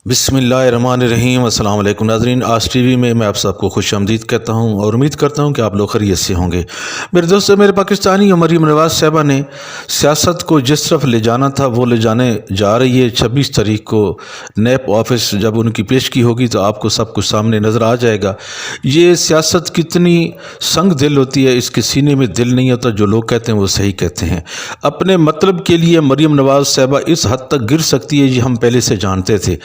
बिस्मिल्लाहिर्रहमानिर्रहीम। अस्सलाम वालेकुम नाज़रीन। आज टीवी में मैं आप सबको खुश आमदीद कहता हूँ और उम्मीद करता हूँ कि आप लोग खैरियत से होंगे। मेरे दोस्तों, मेरे पाकिस्तानी मरीम नवाज़ साहिबा ने सियासत को जिस तरफ ले जाना था वो ले जाने जा रही है। 26 तारीख को नैब ऑफिस जब उनकी पेशगी होगी तो आपको सब कुछ सामने नज़र आ जाएगा। ये सियासत कितनी संग दिल होती है, इसके सीने में दिल नहीं होता। जो लोग कहते हैं वो सही कहते हैं। अपने मतलब के लिए मरीम नवाज़ साहिबा इस हद तक गिर सकती है, ये हम पहले से जानते थे,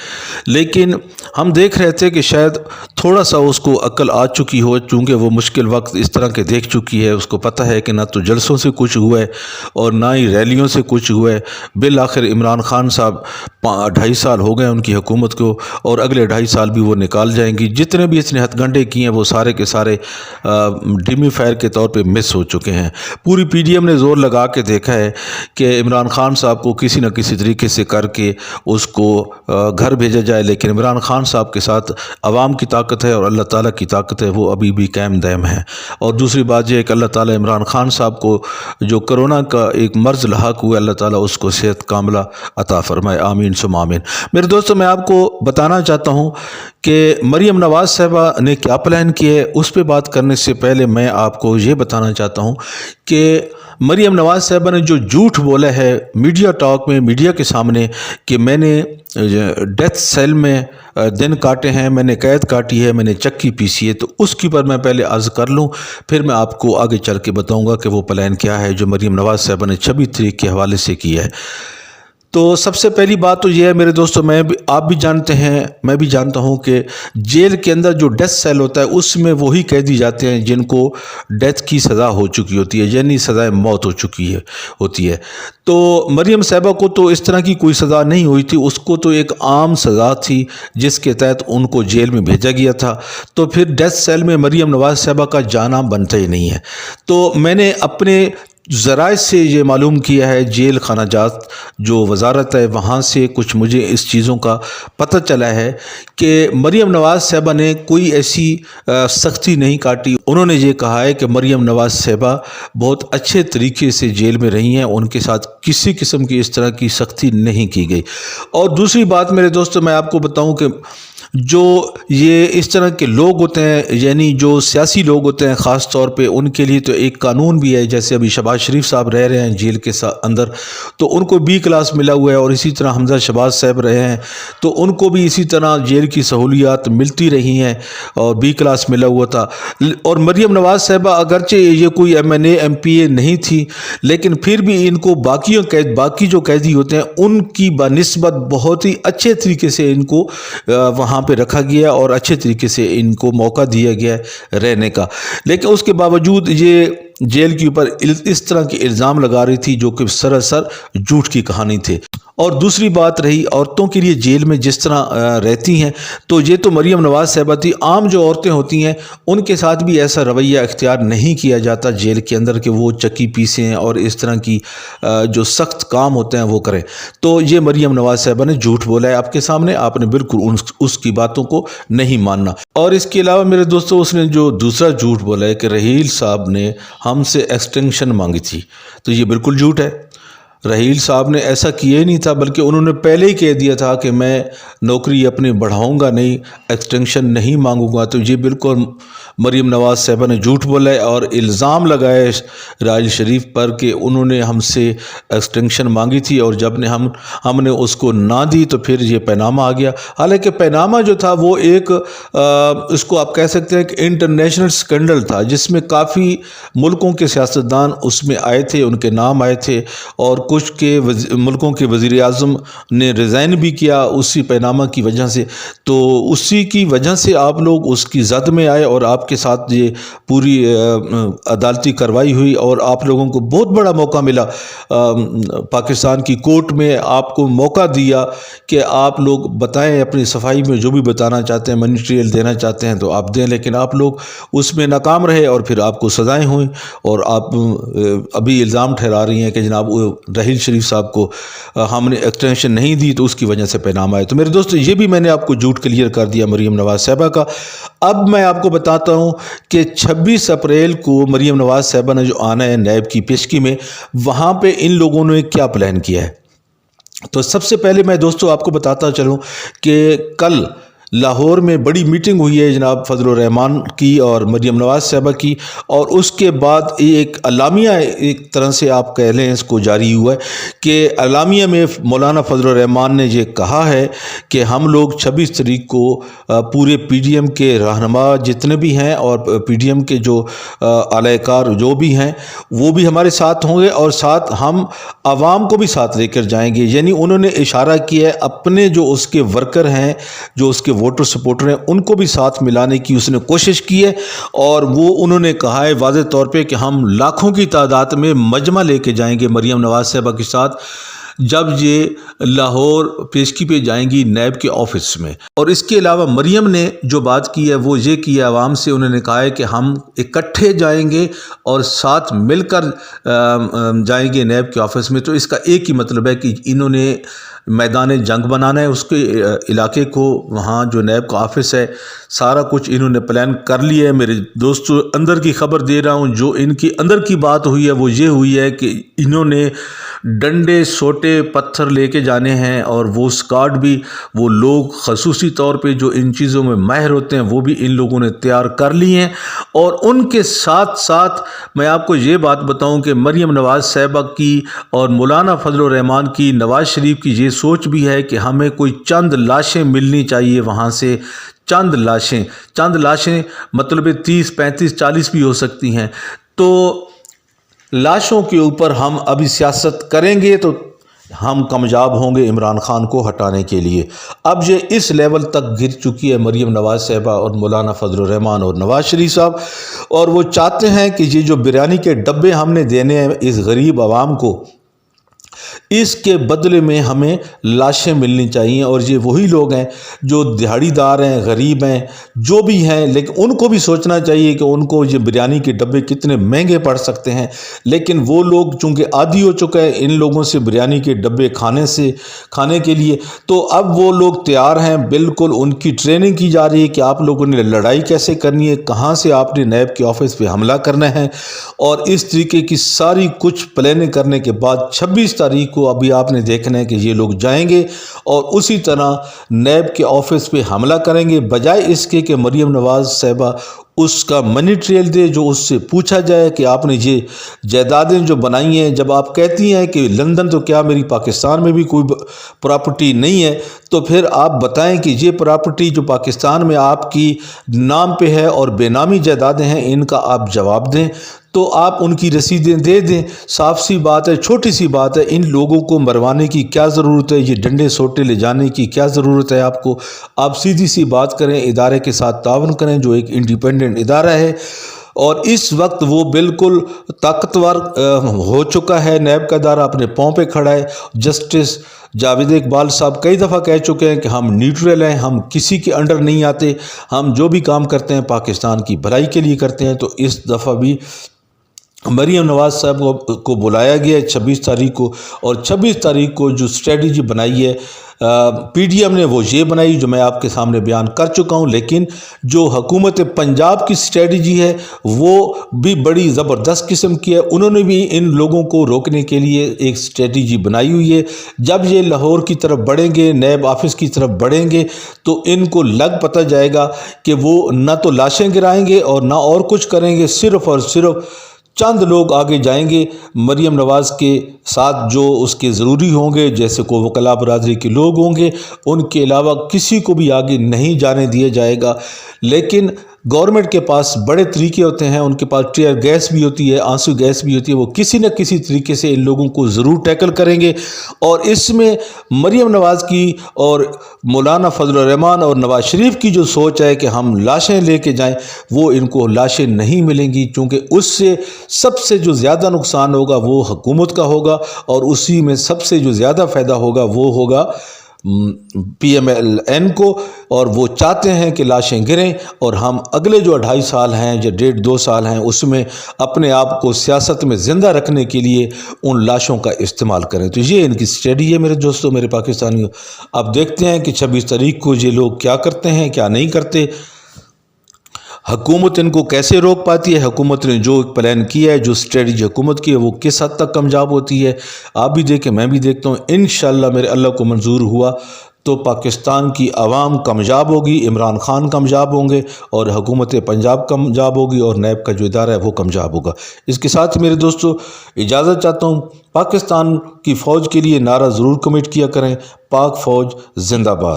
लेकिन हम देख रहे थे कि शायद थोड़ा सा उसको अक्ल आ चुकी हो, चूँकि वो मुश्किल वक्त इस तरह के देख चुकी है। उसको पता है कि ना तो जलसों से कुछ हुआ है और ना ही रैलियों से कुछ हुआ है। बिल आखिर इमरान खान साहब 2.5 साल हो गए उनकी हुकूमत को और अगले 2.5 साल भी वो निकाल जाएंगी। जितने भी इसने हथगंडे किए हैं वो सारे के सारे डिमी फायर के तौर पे मिस हो चुके हैं। पूरी पीडीएम ने ज़ोर लगा के देखा है कि इमरान खान साहब को किसी न किसी तरीके से करके उसको घर भेजा जाए, लेकिन इमरान खान साहब के साथ अवाम की ताकत है और अल्लाह ताला की ताकत है, वो अभी भी कायम दायम है। और दूसरी बात यह है कि अल्लाह ताला इमरान खान साहब को जो कोरोना का एक मर्ज़ लाहक हुआ, अल्लाह ताला उसको सेहत कामला अता फरमाए। आमीन सुम आमीन। मेरे दोस्तों, मैं आपको बताना चाहता हूँ कि मरीम नवाज़ साहिबा ने क्या प्लान किया है। उस पर बात करने से पहले मैं आपको ये बताना चाहता हूँ कि मरीम नवाज़ साहिबा ने जो झूठ बोला है मीडिया टॉक में, मीडिया के सामने, कि मैंने डेथ सेल में दिन काटे हैं, मैंने कैद काटी है, मैंने चक्की पीसी है, तो उसकी पर मैं पहले अर्ज़ कर लूँ, फिर मैं आपको आगे चल के बताऊँगा कि वो प्लान क्या है जो मरीम नवाज़ साहिबा ने 26 तारीख के हवाले से किया है। तो सबसे पहली बात तो यह है मेरे दोस्तों, आप भी जानते हैं, मैं भी जानता हूं कि जेल के अंदर जो डेथ सेल होता है उसमें वही कैदी जाते हैं जिनको डेथ की सज़ा हो चुकी होती है, यानी सज़ाए मौत हो चुकी होती है। तो मरीम साहिबा को तो इस तरह की कोई सज़ा नहीं हुई थी, उसको तो एक आम सज़ा थी जिसके तहत उनको जेल में भेजा गया था। तो फिर डेथ सेल में मरीम नवाज़ साहिबा का जाना बनता ही नहीं है। तो मैंने अपने ज़राए से ये मालूम किया है, जेल खाना जात जो वजारत है वहाँ से कुछ मुझे इस चीज़ों का पता चला है कि मरीम नवाज़ साहिबा ने कोई ऐसी सख्ती नहीं काटी। उन्होंने ये कहा है कि मरीम नवाज़ साहिबा बहुत अच्छे तरीके से जेल में रही हैं, उनके साथ किसी किस्म की इस तरह की सख्ती नहीं की गई। और दूसरी बात मेरे दोस्तों, मैं आपको बताऊं कि जो ये इस तरह के लोग होते हैं, यानी जो सियासी लोग होते हैं ख़ास तौर पे, उनके लिए तो एक कानून भी है। जैसे अभी शहबाज शरीफ साहब रह रहे हैं जेल के अंदर, तो उनको B क्लास मिला हुआ है, और इसी तरह हमजा शहबाज साहब रहे हैं तो उनको भी इसी तरह जेल की सहूलियात मिलती रही हैं और B क्लास मिला हुआ था। और मरीम नवाज़ साहिबा अगरचे ये कोई MNA MPA नहीं थी, लेकिन फिर भी इनको बाकी जो कैदी होते हैं उनकी बनिस्बत बहुत ही अच्छे तरीके से इनको वहाँ पे रखा गया और अच्छे तरीके से इनको मौका दिया गया रहने का। लेकिन उसके बावजूद ये जेल के ऊपर इस तरह के इल्ज़ाम लगा रही थी जो कि सरासर झूठ की कहानी थे। और दूसरी बात रही औरतों के लिए जेल में जिस तरह रहती हैं, तो ये तो मरीम नवाज़ साहिबा थी। आम जो औरतें होती हैं उनके साथ भी ऐसा रवैया इख्तियार नहीं किया जाता जेल के अंदर कि वो चक्की पीसें और इस तरह की जो सख्त काम होते हैं वो करें। तो ये मरीम नवाज़ साहिबा ने झूठ बोला है आपके सामने, आपने बिल्कुल उसकी बातों को नहीं मानना। और इसके अलावा मेरे दोस्तों, उसने जो दूसरा झूठ बोला है कि रहील साहब ने हमसे एक्सटेंशन मांगी थी, तो ये बिल्कुल झूठ है। रहील साहब ने ऐसा किया ही नहीं था, बल्कि उन्होंने पहले ही कह दिया था कि मैं नौकरी अपनी बढ़ाऊंगा नहीं, एक्सटेंशन नहीं मांगूंगा। तो ये बिल्कुल मरीम नवाज़ साहिबा ने झूठ बोला है और इल्ज़ाम लगाया राज शरीफ पर कि उन्होंने हमसे एक्सटेंशन मांगी थी और जब हमने उसको ना दी तो फिर ये पैनामा आ गया। हालांकि पैनामा जो था वो एक इसको आप कह सकते हैं कि इंटरनेशनल स्कैंडल था, जिसमें काफ़ी मुल्कों के सियासतदान उसमें आए थे, उनके नाम आए थे, और कुछ के मुल्कों के वज़ीर आज़म ने रिज़ाइन भी किया उसी पैनामा की वजह से। तो उसी की वजह से आप लोग उसकी जद में आए और आपके साथ ये पूरी अदालती कार्रवाई हुई और आप लोगों को बहुत बड़ा मौका मिला। पाकिस्तान की कोर्ट में आपको मौका दिया कि आप लोग बताएं अपनी सफाई में, जो भी बताना चाहते हैं, मनी ट्रायल देना चाहते हैं तो आप दें, लेकिन आप लोग उसमें नाकाम रहे और फिर आपको सज़ाएँ हुई। और आप अभी इल्ज़ाम ठहरा रही हैं कि जनाब रहील शरीफ साहब को हमने एक्सटेंशन नहीं दी तो उसकी वजह से पैनामा है। तो मेरे दोस्तों, ये भी मैंने आपको झूठ क्लियर कर दिया मरीम नवाज़ साहिबा का। अब मैं आपको बताता हूं कि 26 अप्रैल को मरीम नवाज़ साहिबा ने जो आना है नैब की पेशगी में, वहां पे इन लोगों ने क्या प्लान किया है। तो सबसे पहले मैं दोस्तों आपको बताता चलूं कि कल लाहौर में बड़ी मीटिंग हुई है जनाब फजलुर रहमान की और मरियम नवाज़ साहबा की, और उसके बाद ये एक अलामिया एक तरह से आप कह लें इसको जारी हुआ है कि अलामिया में मौलाना फजलुर रहमान ने ये कहा है कि हम लोग 26 तारीख को पूरे PDM के रहनुमा जितने भी हैं और PDM के जो आलाकार जो भी हैं वो भी हमारे साथ होंगे, और साथ हम आवाम को भी साथ लेकर जाएंगे। यानी उन्होंने इशारा किया है अपने जो उसके वर्कर हैं, जो उसके वोटर सपोर्टर हैं, उनको भी साथ मिलाने की उसने कोशिश की है। और वो उन्होंने कहा है वाज़ेह तौर पे कि हम लाखों की तादाद में मजमा लेके जाएंगे मरियम नवाज़ साहबा के साथ जब ये लाहौर पेशगी पे जाएंगी नैब के ऑफिस में। और इसके अलावा मरियम ने जो बात की है वो ये की है आवाम से, उन्होंने कहा है कि हम इकट्ठे जाएंगे और साथ मिलकर जाएंगे नैब के ऑफिस में। तो इसका एक ही मतलब है कि इन्होंने मैदान जंग बनाना है उसके इलाके को, वहाँ जो नैब का ऑफिस है सारा कुछ इन्होंने प्लान कर लिया है। मेरे दोस्तों अंदर की खबर दे रहा हूँ, जो इनकी अंदर की बात हुई है वो ये हुई है कि इन्होंने डंडे सोटे पत्थर लेके जाने हैं, और वो स्क्वाड भी वो लोग खसूसी तौर पे जो इन चीज़ों में माहिर होते हैं वो भी इन लोगों ने तैयार कर लिए हैं। और उनके साथ साथ मैं आपको ये बात बताऊं कि मरियम नवाज़ साहबा की और मौलाना फजलुर रहमान की, नवाज़ शरीफ की ये सोच भी है कि हमें कोई चंद लाशें मिलनी चाहिए वहाँ से, चंद लाशें मतलब 30, 35, 40 भी हो सकती हैं। तो लाशों के ऊपर हम अभी सियासत करेंगे तो हम कामयाब होंगे इमरान खान को हटाने के लिए। अब ये इस लेवल तक गिर चुकी है मरियम नवाज़ साहबा और मौलाना फजलुर रहमान और नवाज़ शरीफ साहब, और वो चाहते हैं कि ये जो बिरयानी के डब्बे हमने देने हैं इस गरीब आवाम को, इसके बदले में हमें लाशें मिलनी चाहिए। और ये वही लोग हैं जो दिहाड़ीदार हैं, गरीब हैं, जो भी हैं, लेकिन उनको भी सोचना चाहिए कि उनको ये बिरयानी के डब्बे कितने महंगे पड़ सकते हैं। लेकिन वो लोग चूँकि आदी हो चुका है इन लोगों से बिरयानी के डब्बे खाने के लिए, तो अब वो लोग तैयार हैं, बिल्कुल उनकी ट्रेनिंग की जा रही है कि आप लोगों ने लड़ाई कैसे करनी है, कहाँ से आपने नैब के ऑफिस पे हमला करना है। और इस तरीके की सारी कुछ प्लानिंग करने के बाद 26 तारीख को अभी आपने देखना है कि ये लोग जाएंगे और उसी तरह नैब के ऑफिस पे हमला करेंगे, बजाय इसके कि मरियम नवाज़ साहबा उसका मनी ट्रेल दे, जो उससे पूछा जाए कि आपने ये जायदादें जो बनाई हैं, जब आप कहती हैं कि लंदन तो क्या मेरी पाकिस्तान में भी कोई प्रॉपर्टी नहीं है, तो फिर आप बताएं कि ये प्रॉपर्टी जो पाकिस्तान में आपकी नाम पे है और बेनामी जायदादें हैं, इनका आप जवाब दें। तो आप उनकी रसीदें दे दें, साफ सी बात है, छोटी सी बात है। इन लोगों को मरवाने की क्या ज़रूरत है, ये डंडे सोटे ले जाने की क्या ज़रूरत है आपको? आप सीधी सी बात करें, इदारे के साथ तावन करें जो एक इंडिपेंडेंट इदारा है, और इस वक्त वो बिल्कुल ताकतवर हो चुका है। नैब का इदारा अपने पाँव पे खड़ा है। जस्टिस जावेद इकबाल साहब कई दफ़ा कह चुके हैं कि हम न्यूट्रल हैं, हम किसी के अंडर नहीं आते, हम जो भी काम करते हैं पाकिस्तान की भलाई के लिए करते हैं। तो इस दफ़ा भी मरियम नवाज़ साहब को बुलाया गया है 26 तारीख को, और 26 तारीख को जो स्ट्रेटजी बनाई है PDM ने वो ये बनाई जो मैं आपके सामने बयान कर चुका हूँ। लेकिन जो हुकूमत पंजाब की स्ट्रेटजी है वो भी बड़ी ज़बरदस्त किस्म की है। उन्होंने भी इन लोगों को रोकने के लिए एक स्ट्रेटजी बनाई हुई है। जब ये लाहौर की तरफ बढ़ेंगे, नैब ऑफिस की तरफ बढ़ेंगे, तो इनको लग पता जाएगा कि वो ना तो लाशें गिराएंगे और ना और कुछ करेंगे, सिर्फ़ और सिर्फ चंद लोग आगे जाएंगे मरियम नवाज़ के साथ जो उसके ज़रूरी होंगे, जैसे को वकला बरादरी के लोग होंगे, उनके अलावा किसी को भी आगे नहीं जाने दिया जाएगा। लेकिन गवर्नमेंट के पास बड़े तरीके होते हैं, उनके पास टीयर गैस भी होती है, आंसू गैस भी होती है, वो किसी न किसी तरीके से इन लोगों को ज़रूर टैकल करेंगे। और इसमें मरियम नवाज़ की और मौलाना फजलुर रहमान और नवाज़ शरीफ की जो सोच है कि हम लाशें लेके जाएं, वो इनको लाशें नहीं मिलेंगी, क्योंकि उससे सबसे जो ज़्यादा नुकसान होगा वो हुकूमत का होगा, और उसी में सबसे जो ज़्यादा फ़ायदा होगा वो होगा PMLN को। और वो चाहते हैं कि लाशें गिरें और हम अगले जो 2.5 साल हैं या 1.5-2 साल हैं उसमें अपने आप को सियासत में ज़िंदा रखने के लिए उन लाशों का इस्तेमाल करें। तो ये इनकी स्ट्रेटजी है मेरे दोस्तों, मेरे पाकिस्तानियों। अब देखते हैं कि 26 तारीख को ये लोग क्या करते हैं क्या नहीं करते। حکومت ان کو کیسے روک پاتی ہے، حکومت نے جو پلان کیا ہے، جو اسٹریٹجی حکومت کی ہے، وہ کس حد تک کامیاب ہوتی ہے، آپ بھی دیکھیں، میں بھی دیکھتا ہوں۔ انشاءاللہ میرے اللہ کو منظور ہوا تو پاکستان کی عوام کامیاب ہوگی، عمران خان کامیاب ہوں گے، اور حکومت پنجاب کامیاب ہوگی، اور نیب کا جو ادارہ ہے وہ کامیاب ہوگا۔ اس کے ساتھ میرے دوستو اجازت چاہتا ہوں۔ پاکستان کی فوج کے لیے نعرہ ضرور کمٹ کیا کریں، پاک فوج زندہ باد۔